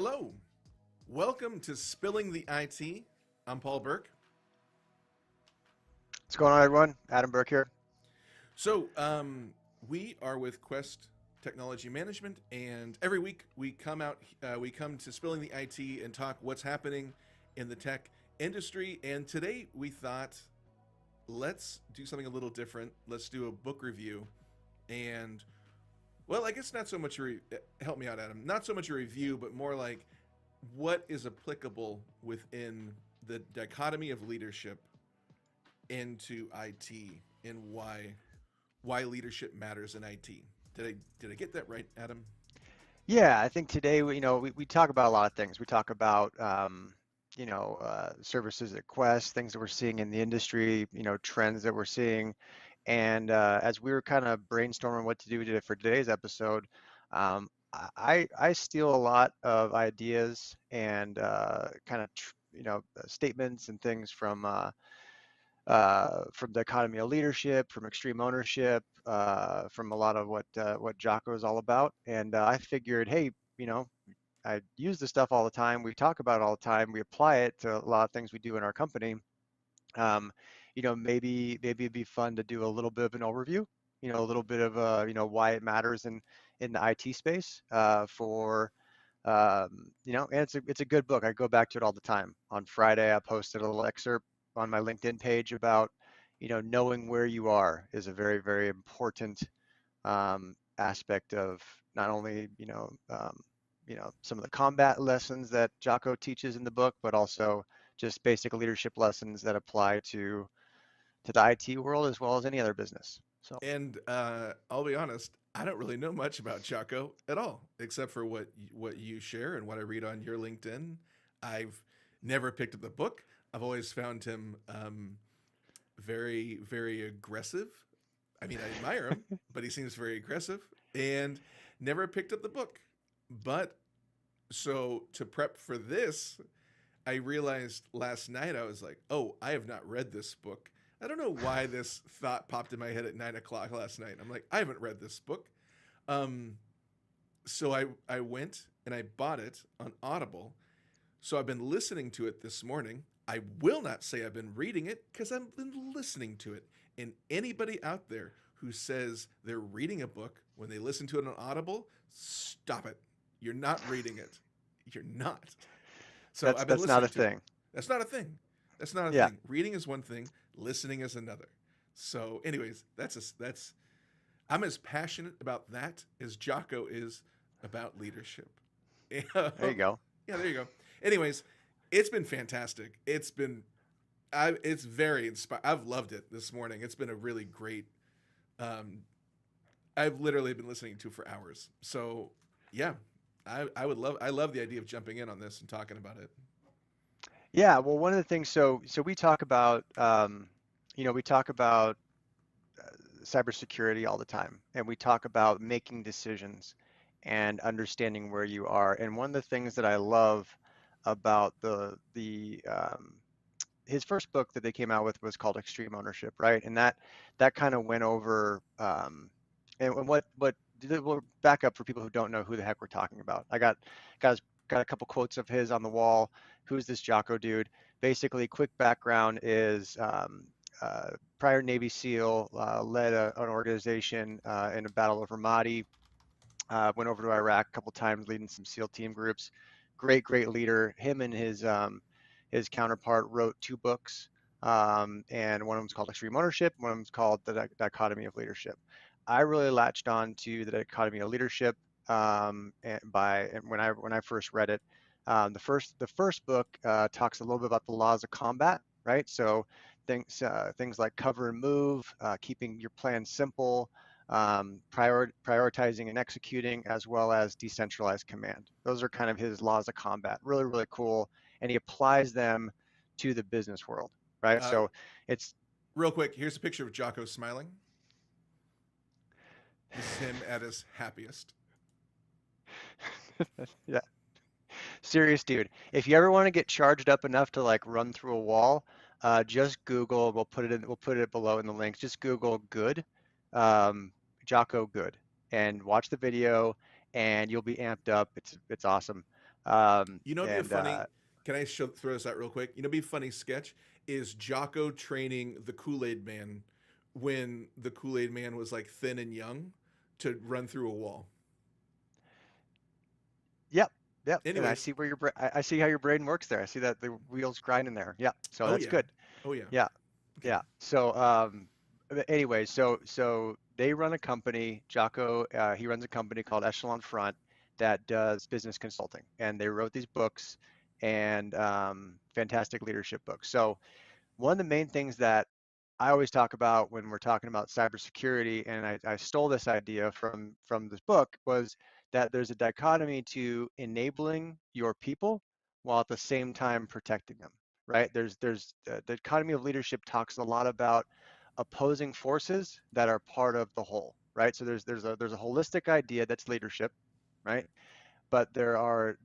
Hello. Welcome to Spilling the IT. I'm Paul Burke. What's going on, everyone? Adam Burke here. So, we are with Quest Technology Management, and every week we come to Spilling the IT and talk what's happening in the tech industry. And today we thought, let's do something a little different. Let's do a book review. And, well, I guess not so much help me out, Adam. Not so much a review, but more like what is applicable within the dichotomy of leadership into IT and why leadership matters in IT. Did I get that right, Adam? Yeah, I think today we talk about a lot of things. We talk about services at Quest, things that we're seeing in the industry, trends that we're seeing, and as we were kind of brainstorming what to do for today's episode, I steal a lot of ideas and kind of statements and things from the economy of leadership, from extreme ownership, from a lot of what Jocko is all about. And I figured, hey, you know, I use this stuff all the time. We talk about it all the time. We apply it to a lot of things we do in our company. Um, maybe it'd be fun to do a little bit of an overview. A little bit of why it matters in the IT space for and it's a good book. I go back to it all the time. On Friday, I posted a little excerpt on my LinkedIn page about, knowing where you are is a very, very important aspect of not only, some of the combat lessons that Jocko teaches in the book, but also just basic leadership lessons that apply to the IT world as well as any other business. So. And I'll be honest, I don't really know much about Jocko at all, except for what you share and what I read on your LinkedIn. I've never picked up the book. I've always found him very, very aggressive. I mean, I admire him, but he seems very aggressive, and never picked up the book. But so to prep for this, I realized last night I was like, oh, I have not read this book. I don't know why this thought popped in my head at 9 o'clock last night. I'm like, I haven't read this book. Um, so I went and I bought it on Audible. So I've been listening to it this morning. I will not say I've been reading it because I've been listening to it. And anybody out there who says they're reading a book when they listen to it on Audible, stop it. You're not reading it. You're not. So That's I've been that's not a listening to it. thing. That's not a thing. That's not a Yeah. thing. Reading is one thing, listening is another. So, anyways, that's I'm as passionate about that as Jocko is about leadership. Yeah, There you go. there you go. Anyways, it's been fantastic. It's very inspiring. I've loved it this morning. It's been a really great. Um, I've literally been listening to for hours. So, yeah, I love the idea of jumping in on this and talking about it. Yeah, well, one of the things, so we talk about cybersecurity all the time, and we talk about making decisions and understanding where you are. And one of the things that I love about the his first book that they came out with was called Extreme Ownership, right? And that kind of went over and we'll back up for people who don't know who the heck we're talking about. Got got a couple quotes of his on the wall. Who's this Jocko dude? Basically, quick background is prior Navy SEAL, led an organization in a battle over Ramadi, went over to Iraq a couple times, leading some SEAL team groups. Great leader. Him and his counterpart wrote two books, and one of them's called Extreme Ownership. One of them's called The Dichotomy of Leadership. I really latched on to The Dichotomy of Leadership and when I first read it. The first book talks a little bit about the laws of combat, right? So things like cover and move, keeping your plan simple, prioritizing and executing, as well as decentralized command. Those are kind of his laws of combat. Really, really cool. And he applies them to the business world, right? Uh, So it's, Real quick, here's a picture of Jocko smiling. This is him at his happiest. yeah, serious dude. If you ever want to get charged up enough to like run through a wall, just Google. We'll put it below in the links. Just Google good, um, Jocko good, and watch the video, and you'll be amped up. It's awesome. You know, it'd be a And funny. Can I throw this out real quick? You know, it'd be a funny sketch is Jocko training the Kool Aid Man when the Kool Aid Man was like thin and young to run through a wall. yep, yep. And I Anyways, see where I see how your brain works there. I see that the wheels grinding there. Yeah. So oh that's yeah, good. oh yeah. Yeah. Okay. Yeah. So, but anyway, so they run a company. Jocko, he runs a company called Echelon Front that does business consulting, and they wrote these books and fantastic leadership books. So one of the main things that I always talk about when we're talking about cybersecurity, and I stole this idea from this book, was that there's a dichotomy to enabling your people while at the same time protecting them, right? There's the dichotomy of leadership talks a lot about opposing forces that are part of the whole, right? So there's a holistic idea that's leadership, right? But there's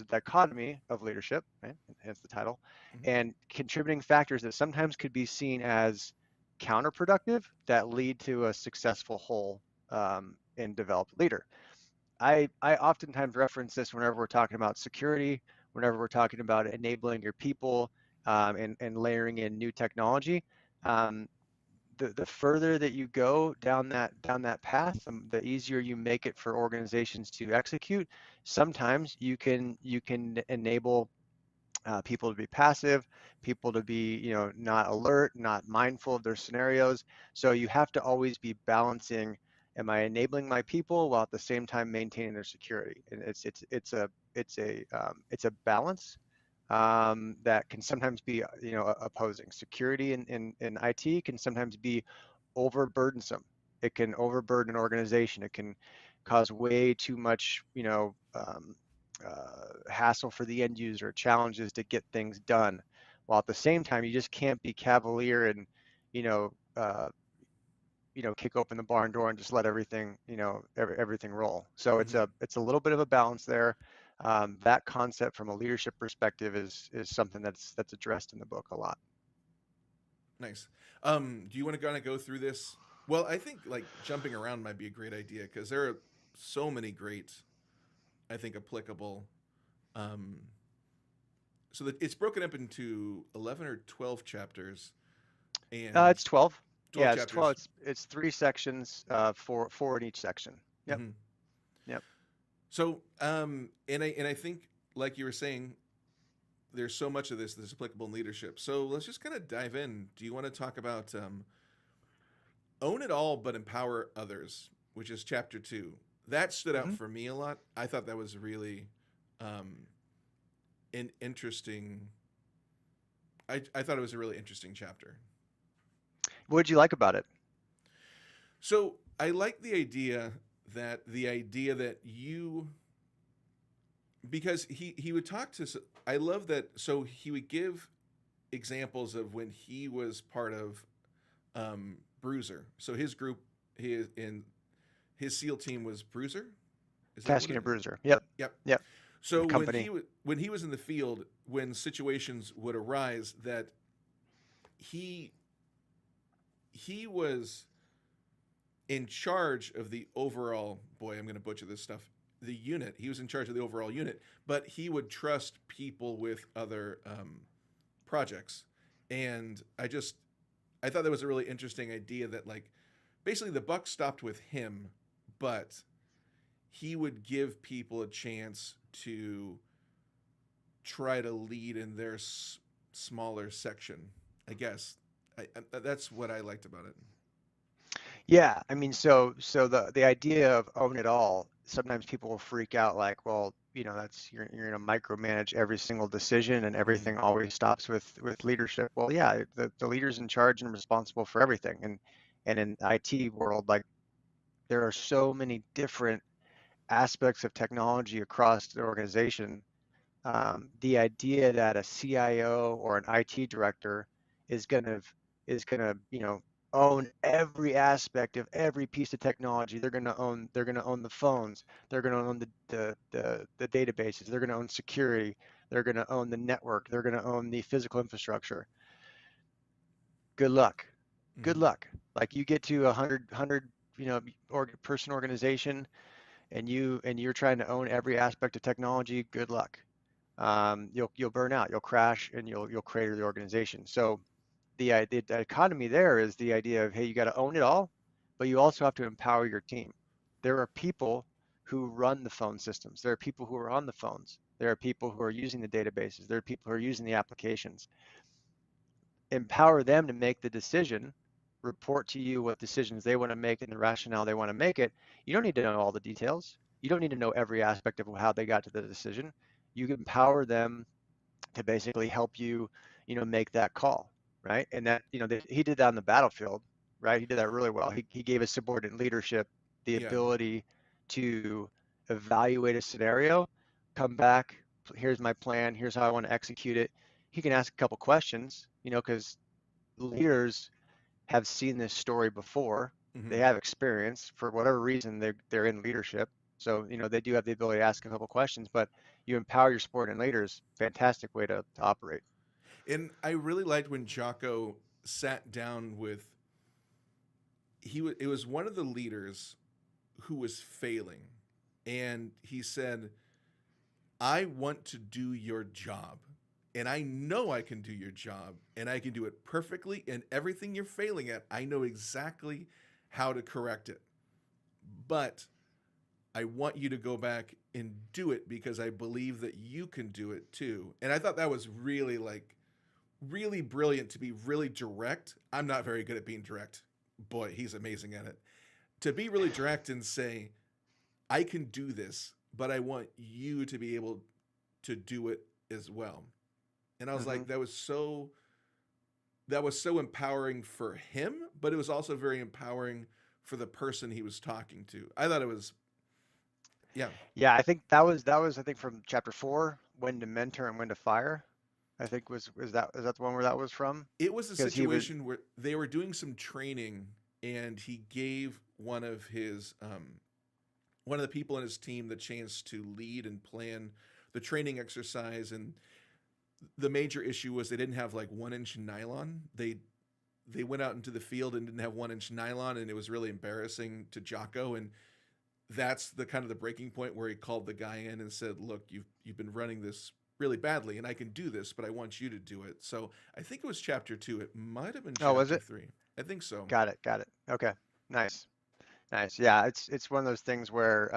a dichotomy of leadership, right? Hence the title, Mm-hmm. and contributing factors that sometimes could be seen as counterproductive that lead to a successful whole in developed leader. I oftentimes reference this whenever we're talking about security, whenever we're talking about enabling your people and layering in new technology. Um, the further that you go down that path, the easier you make it for organizations to execute. Sometimes you can enable people to be passive, people to be not alert, not mindful of their scenarios. So you have to always be balancing. Am I enabling my people while at the same time maintaining their security? And it's a balance that can sometimes be opposing. Security in IT can sometimes be overburdensome. It can overburden an organization. It can cause way too much hassle for the end user, challenges to get things done. While at the same time, you just can't be cavalier and you know uh, kick open the barn door and just let everything everything roll. So it's Mm-hmm. a little bit of a balance there. That concept from a leadership perspective is something that's addressed in the book a lot. Nice. Do you want to kind of go through this? Well, I think like jumping around might be a great idea because there are so many great, I think, applicable. Um, so that it's broken up into 11 or 12 chapters and It's 12. 12 Yeah, it's 12. chapters. It's three sections, four in each section. Yep. Mm-hmm. Yep. So, and I think, like you were saying, there's so much of this that's applicable in leadership. So let's just kind of dive in. Do you want to talk about own it all but empower others, which is chapter 2? That stood out hmm for me a lot. I thought that was really um, an interesting. I thought it was a really interesting chapter. What did you like about it? So I like the idea that you, because he would talk to. I love that. So he would give examples of when he was part of Bruiser. So his group, his SEAL team was Bruiser. Is that what Casking it a is? bruiser. Yep. Yep. Yep. So The company. when he was in the field, when situations would arise, that he he was in charge of the overall. Boy, I'm going to butcher this stuff. The unit. He was in charge of the overall unit, but he would trust people with other projects, and I thought that was a really interesting idea that like basically the buck stopped with him, but he would give people a chance to try to lead in their smaller section. I guess that's what I liked about it. Yeah, I mean, so the idea of own it all, sometimes people will freak out like, well, that's you're gonna micromanage every single decision and Mm-hmm. everything always stops with leadership. Well, yeah, the leader's in charge and responsible for everything. And in IT world, like there are so many different aspects of technology across the organization. The idea that a CIO or an IT director is gonna own every aspect of every piece of technology. They're gonna own the phones. They're gonna own the databases. They're gonna own security. They're gonna own the network. They're gonna own the physical infrastructure. Good luck. Good Mm-hmm. luck. Like you get to a hundred person organization and you're trying to own every aspect of technology, good luck. You'll burn out, you'll crash, and you'll crater the organization. So the economy there is the idea of, hey, you got to own it all, but you also have to empower your team. There are people who run the phone systems. There are people who are on the phones. There are people who are using the databases. There are people who are using the applications. Empower them to make the decision, report to you what decisions they want to make and the rationale they want to make it. You don't need to know all the details. You don't need to know every aspect of how they got to the decision. You can empower them to basically help you, make that call, right? And that, he did that on the battlefield, right? He did that really well. He gave his subordinate leadership the Yeah. ability to evaluate a scenario, come back, here's my plan, here's how I want to execute it. He can ask a couple questions, because leaders have seen this story before. They Hmm. have experience for whatever reason they're in leadership. So, they do have the ability to ask a couple questions, but you empower your subordinate leaders, fantastic way to operate. And I really liked when Jocko sat down with it was one of the leaders who was failing, and he said, I want to do your job. And I know I can do your job and I can do it perfectly. And everything you're failing at, I know exactly how to correct it. But I want you to go back and do it because I believe that you can do it too. And I thought that was really really brilliant to be really direct. I'm not very good at being direct. Boy, he's amazing at it. To be really direct and say, I can do this, but I want you to be able to do it as well. And I was Hmm. like, that was so empowering for him, but it was also very empowering for the person he was talking to. I thought it was, yeah, Yeah, I think that was I think from chapter 4, when to mentor and when to fire. I think is that the one where that was from? it was a Because he was. situation where they were doing some training, and he gave one of the people in his team the chance to lead and plan the training exercise. And the major issue was they didn't have like 1 inch nylon. They went out into the field and didn't have 1 inch nylon, and it was really embarrassing to Jocko. And that's the kind of the breaking point where he called the guy in and said, "Look, you've been running this really badly, and I can do this, but I want you to do it." So I think it was chapter 2. It might have been Oh, was chapter it? 3. I think so. Got it. Okay, nice, nice. Yeah, it's one of those things where,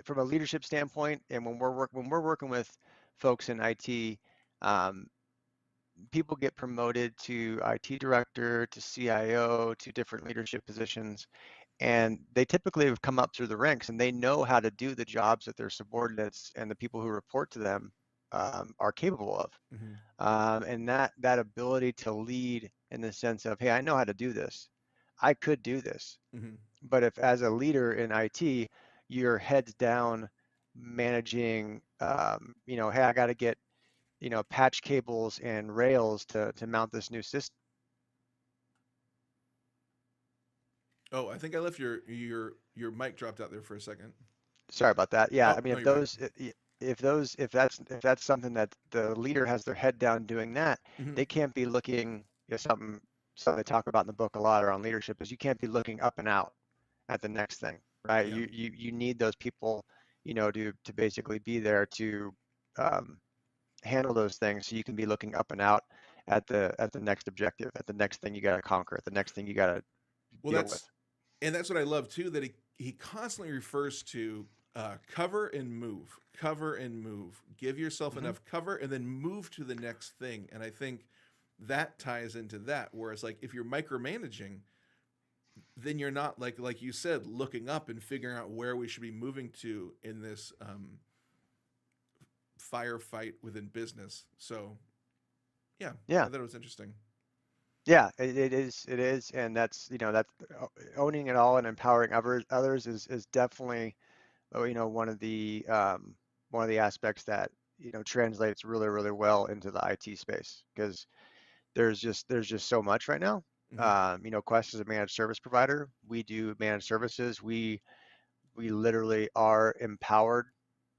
from a leadership standpoint, and when we're working with folks in IT, um, people get promoted to IT director, to CIO, to different leadership positions, and they typically have come up through the ranks and they know how to do the jobs that their subordinates and the people who report to them are capable of. Hmm. And that ability to lead in the sense of, hey, I know how to do this. I could do this. Hmm. But if as a leader in IT, you're heads down managing, hey, I got to get, patch cables and rails to mount this new system. Oh, I think I left your mic dropped out there for a second. Sorry about that. Yeah, Oh I mean, no, you're back. if that's something that the leader has their head down doing that, Hmm. they can't be looking, something they talk about in the book a lot around leadership is you can't be looking up and out at the next thing, right? Yeah. You need those people, to basically be there to um, handle those things so you can be looking up and out at the next objective, at the next thing you got to conquer, at the next thing you got to Well, deal with. that's what I love too. That he constantly refers to cover and move, cover and move. Give yourself Hmm. enough cover, and then move to the next thing. And I think that ties into that. Whereas, like, if you're micromanaging, then you're not like you said, looking up and figuring out where we should be moving to in this firefight within business. So yeah, I Yeah. thought it was interesting. Yeah, it is, and that's owning it all and empowering others is definitely one of the aspects that translates really really well into the IT space because there's just so much right now. Hmm. Quest is a managed service provider. We do managed services. We literally are empowered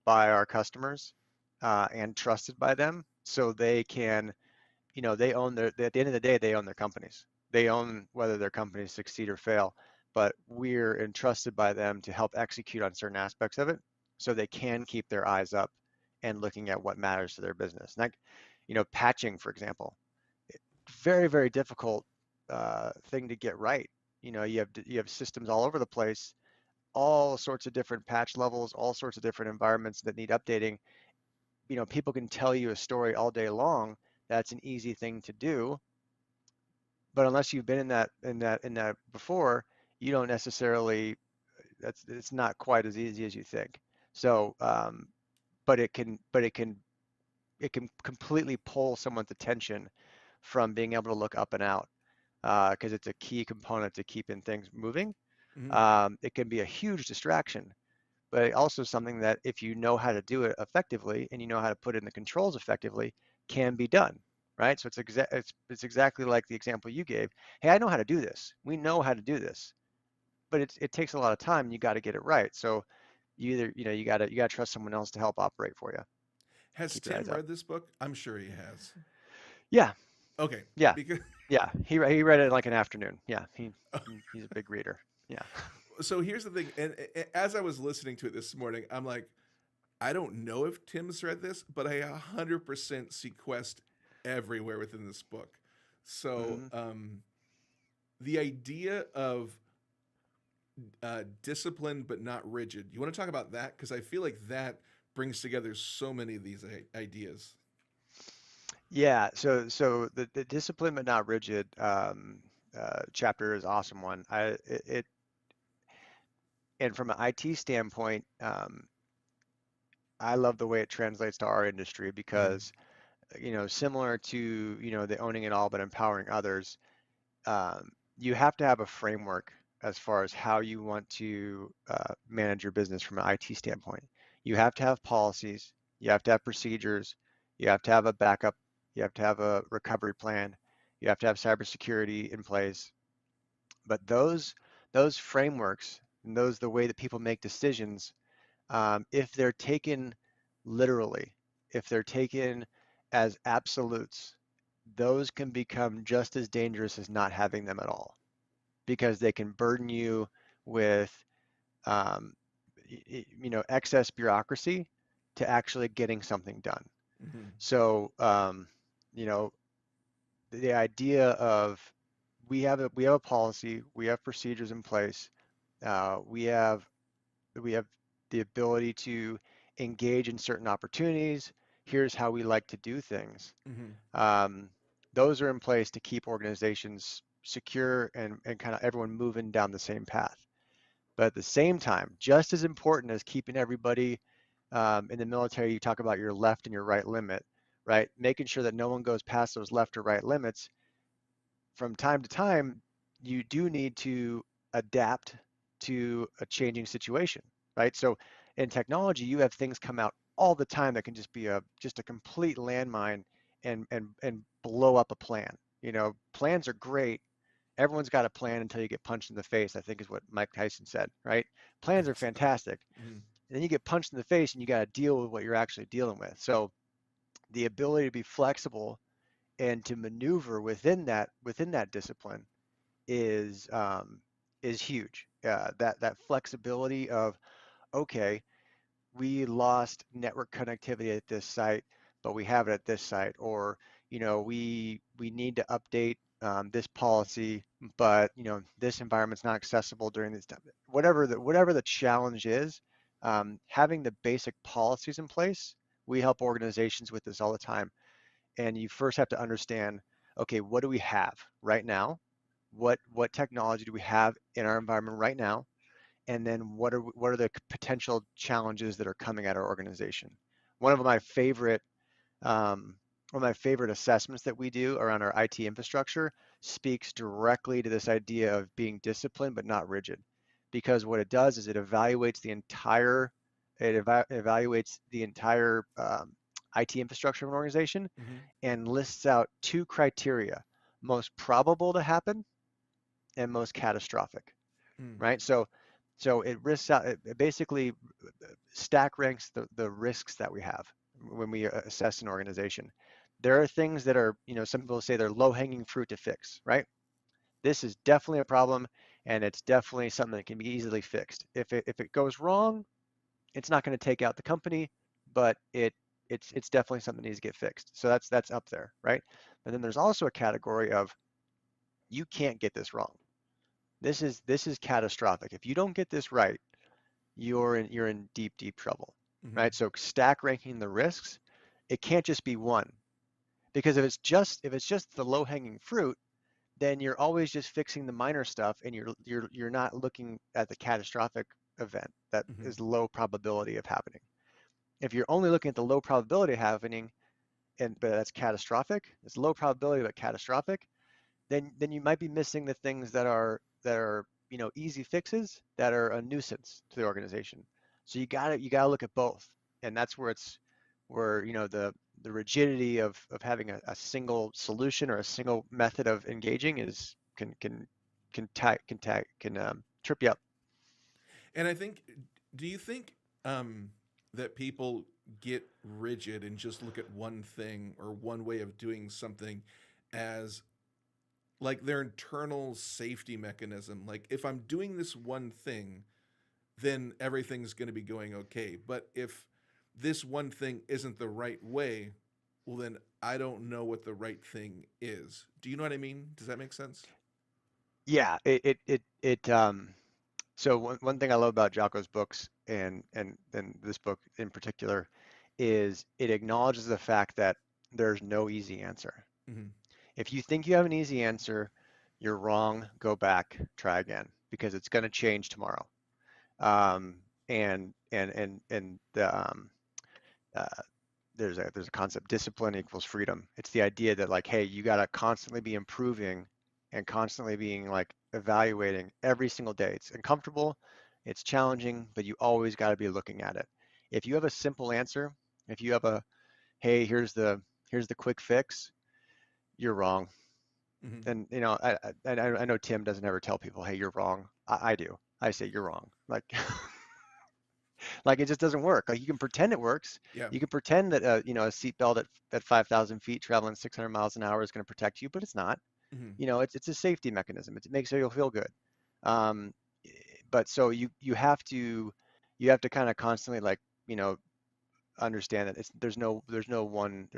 by our customers and trusted by them, so they can they own at the end of the day, they own their companies. They own whether their companies succeed or fail. but we're entrusted by them to help execute on certain aspects of it so they can keep their eyes up and looking at what matters to their business. Like, patching, for example, very, very difficult thing to get right. You have systems all over the place, all sorts of different patch levels, all sorts of different environments that need updating. People can tell you a story all day long. That's an easy thing to do, but unless you've been in that before, you don't necessarily. It's not quite as easy as you think. So, but it can completely pull someone's attention from being able to look up and out because it's a key component to keeping things moving. Hmm. It can be a huge distraction, but also something that if you know how to do it effectively and you know how to put in the controls effectively, can be done, right? So it's exactly like the example you gave. Hey, I know how to do this. We know how to do this, but it takes a lot of time. And you got to get it right. So you gotta trust someone else to help operate for you. Has Keep your eyes Tim up. read this book? I'm sure he has. Yeah, Okay, yeah, because yeah. He read it in like an afternoon. Yeah, he's a big reader. Yeah. so here's the thing, and as I was listening to it this morning, I'm like, I don't know if Tim's read this, but I 100% see Quest everywhere within this book. So Hmm. the idea of disciplined but not rigid. You want to talk about that? Because I feel like that brings together so many of these ideas. Yeah. So the discipline but not rigid chapter is awesome one. And from an IT standpoint, I love the way it translates to our industry Mm-hmm. because similar to the owning it all but empowering others, you have to have a framework as far as how you want to manage your business from an IT standpoint. You have to have policies, you have to have procedures, you have to have a backup, you have to have a recovery plan, you have to have cybersecurity in place. But those frameworks and those the way that people make decisions, if they're taken literally, if they're taken as absolutes, those can become just as dangerous as not having them at all because they can burden you with um, excess bureaucracy to actually getting something done. Mm-hmm. So you know the idea of we have a policy, we have procedures in place, we have the ability to engage in certain opportunities. Here's how we like to do things. Mm-hmm. Um, those are in place to keep organizations secure and kind of everyone moving down the same path. But at the same time, just as important as keeping everybody in the military, you talk about your left and your right limit, right? Making sure that no one goes past those left or right limits. From time to time, you do need to adapt to a changing situation, right? So in technology, you have things come out all the time that can just be a complete landmine and blow up a plan. Plans are great. Everyone's got a plan until you get punched in the face, I think is what Mike Tyson said, right? Plans are fantastic. Mm-hmm. And then you get punched in the face and you got to deal with what you're actually dealing with. So the ability to be flexible and to maneuver within that discipline is huge. That flexibility of, okay, we lost network connectivity at this site, but we have it at this site, or we need to update this policy, but this environment's not accessible during this time. Whatever the challenge is, having the basic policies in place, we help organizations with this all the time. And you first have to understand, okay, what do we have right now? What technology do we have in our environment right now? And then what are the potential challenges that are coming at our organization? One of my favorite um, one of my favorite assessments that we do around our IT infrastructure speaks directly to this idea of being disciplined but not rigid, because what it does is it evaluates the entire IT infrastructure of an organization Mm-hmm. and lists out two criteria: most probable to happen and most catastrophic, Mm-hmm. right? So it basically stack ranks the risks that we have when we assess an organization. There are things that are, some people say they're low hanging fruit to fix, right? This is definitely a problem. and it's definitely something that can be easily fixed. If it goes wrong, it's not going to take out the company, but it's definitely something that needs to get fixed. So that's up there, right? And then there's also a category of you can't get this wrong. This is catastrophic. If you don't get this right, you're in deep trouble, Hmm. right? So stack ranking the risks, it can't just be one, because if it's just the low-hanging fruit, then you're always just fixing the minor stuff, and you're not looking at the catastrophic event that Hmm. is low probability of happening. If you're only looking at the low probability of happening, but that's catastrophic, it's low probability but catastrophic, then you might be missing the things that are easy fixes that are a nuisance to the organization. So you gotta look at both, and that's where the rigidity of having a single solution or a single method of engaging is can trip you up. And I think, do you think that people get rigid and just look at one thing or one way of doing something as like their internal safety mechanism? Like, if I'm doing this one thing, then everything's going to be going okay. But if this one thing isn't the right way, well, then I don't know what the right thing is. Do you know what I mean? Does that make sense? Yeah, it. So one thing I love about Jocko's books and this book in particular is it acknowledges the fact that there's no easy answer. Mm-hmm. If you think you have an easy answer, you're wrong. Go back, try again, because it's going to change tomorrow. And uh, there's a concept, discipline equals freedom. It's the idea that, like, hey, you got to constantly be improving and constantly being like evaluating every single day. It's uncomfortable, it's challenging, but you always got to be looking at it. If you have a simple answer, if you have a, hey, here's the quick fix, you're wrong. Mm-hmm. And I know Tim doesn't ever tell people, hey, you're wrong. I do. I say you're wrong. Like like it just doesn't work. Like, you can pretend it works. Yeah. You can pretend that a seatbelt at 5,000 feet traveling 600 miles an hour is going to protect you, but it's not. Mm-hmm. It's a safety mechanism. It makes you feel good. Um, but so you have to kind of constantly, like, you know understand that there's no one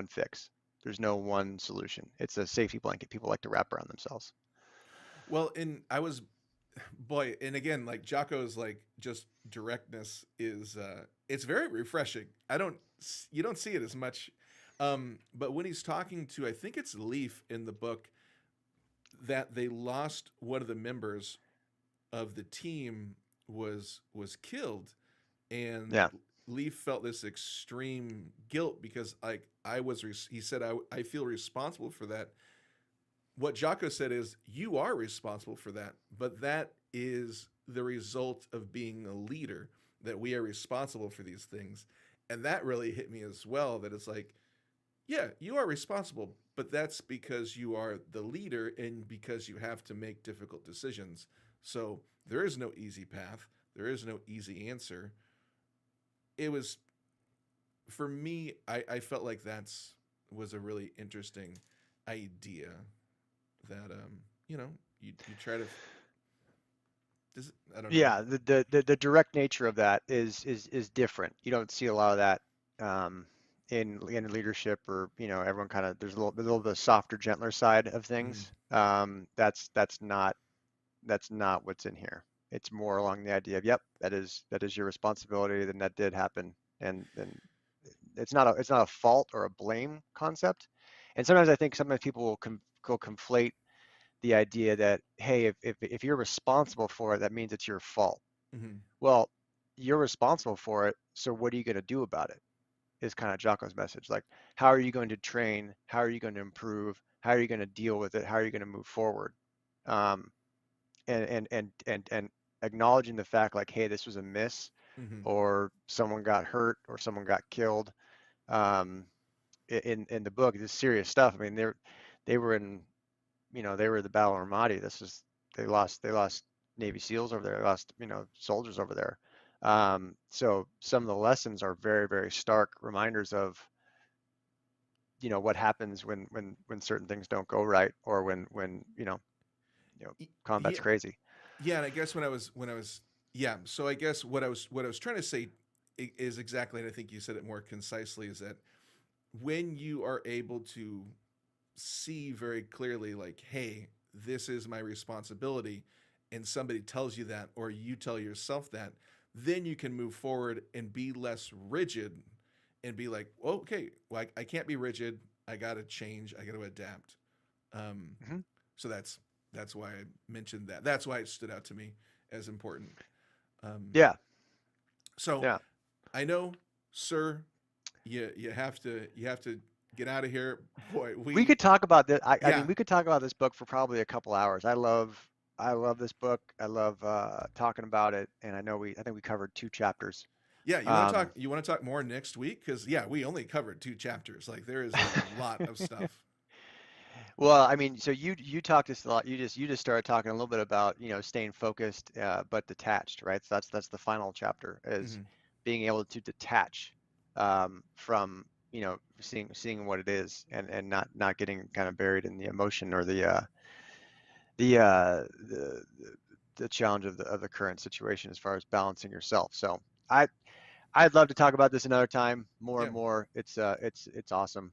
fix. There's no one solution. It's a safety blanket people like to wrap around themselves. Well, and I was, boy, and again, like Jocko's like just directness is it's very refreshing. You don't see it as much. But when he's talking to, I think it's Leaf in the book, that they lost one of the members of the team was killed, and Yeah. Leaf felt this extreme guilt because, like, he said, I feel responsible for that. What Jocko said is, you are responsible for that, but that is the result of being a leader, that we are responsible for these things. And that really hit me as well, that it's like, yeah, you are responsible, but that's because you are the leader and because you have to make difficult decisions. So there is no easy path, there is no easy answer. It was, for me, I felt like that's was a really interesting idea, that you know, you try to, I don't know. Yeah, the direct nature of that is different. You don't see a lot of that in leadership, or everyone kind of, there's a little bit softer, gentler side of Mm-hmm. things. That's not what's in here. It's more along the idea of, yep, that is your responsibility, then that did happen, and it's not a fault or a blame concept. And sometimes people will conflate the idea that, hey, if you're responsible for it, that means it's your fault. Mm-hmm. Well, you're responsible for it, so what are you going to do about it? Is kind of Jocko's message. Like, how are you going to train? How are you going to improve? How are you going to deal with it? How are you going to move forward? Um, and acknowledging the fact, like, hey, this was a miss, Mm-hmm. or someone got hurt, or someone got killed. Um, in the book, this serious stuff. I mean, they were in, they were at the Battle of Ramadi. They lost Navy SEALs over there. They lost, soldiers over there. So some of the lessons are very, very stark reminders of, what happens when certain things don't go right, or when combat's Yeah, crazy. Yeah, and I guess when I was yeah, so I guess what I was trying to say is exactly, and I think you said it more concisely, is that when you are able to see very clearly, like, hey, this is my responsibility, and somebody tells you that, or you tell yourself that, then you can move forward and be less rigid and be like, okay, well, I can't be rigid. I got to change. I got to adapt. Um, Mhm. so that's why I mentioned that. That's why it stood out to me as important. Um, Yeah, so yeah. I know, sir, you have to get out of here. Boy, We we could talk about this. I mean, yeah we could talk about this book for probably a couple hours. I love this book. I love talking about it, and I think we covered 2 chapters. yeah. You want to talk? Um, You want to talk more next week? Because yeah, we only covered 2 chapters. Like there is a lot of stuff. well, I mean, so you talked this a lot. You just started talking a little bit about staying focused but detached, right? So that's the final chapter is Hmm. being able to detach from seeing what it is and not getting kind of buried in the emotion or the uh, the the challenge of the current situation as far as balancing yourself. So I I'd love to talk about this another time, more Yeah. and more. It's awesome.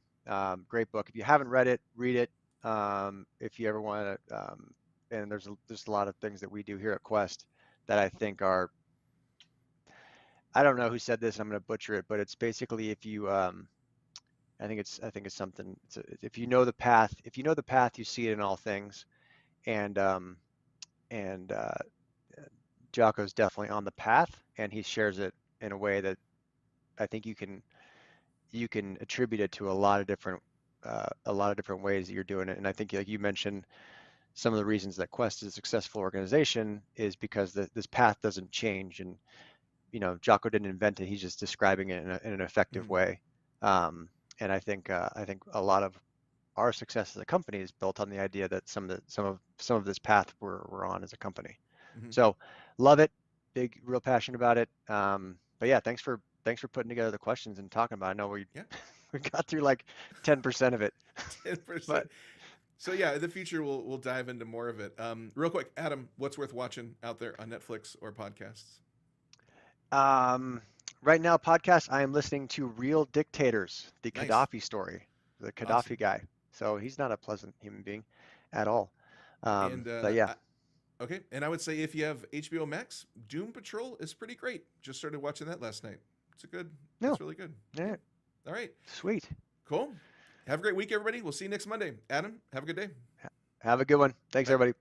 Great book. If you haven't read it, read it. If you ever want to, and there's a lot of things that we do here at Quest that I think are, I don't know who said this, I'm going to butcher it, but it's basically if you, I think it's something. If you know the path, you see it in all things. And and Jocko's definitely on the path, and he shares it in a way that I think you can attribute it to a lot of different ways that you're doing it. And I think, like you mentioned, some of the reasons that Quest is a successful organization is because this path doesn't change. And Jocko didn't invent it; he's just describing it in an effective Hmm. way. Um, and I think a lot of our success as a company is built on the idea that some of this path we're on as a company. Hmm. So love it, big, real passionate about it. But yeah, thanks for putting together the questions and talking about it. I know we Yeah. we got through like 10% of it, 10%. but So yeah, in the future we'll dive into more of it. Real quick, Adam, what's worth watching out there on Netflix or podcasts? um, right now podcast I am listening to Real Dictators, the Nice. Gaddafi story, the Awesome. Gaddafi guy. So he's not a pleasant human being at all. And But yeah, okay, and I would say if you have HBO Max, Doom Patrol is pretty great. Just started watching that last night. no, It's really good. Yeah. yeah, All right. sweet. Cool. Have a great week, everybody. We'll see you next Monday. Adam, have a good day. Have a good one. Thanks, Bye. everybody.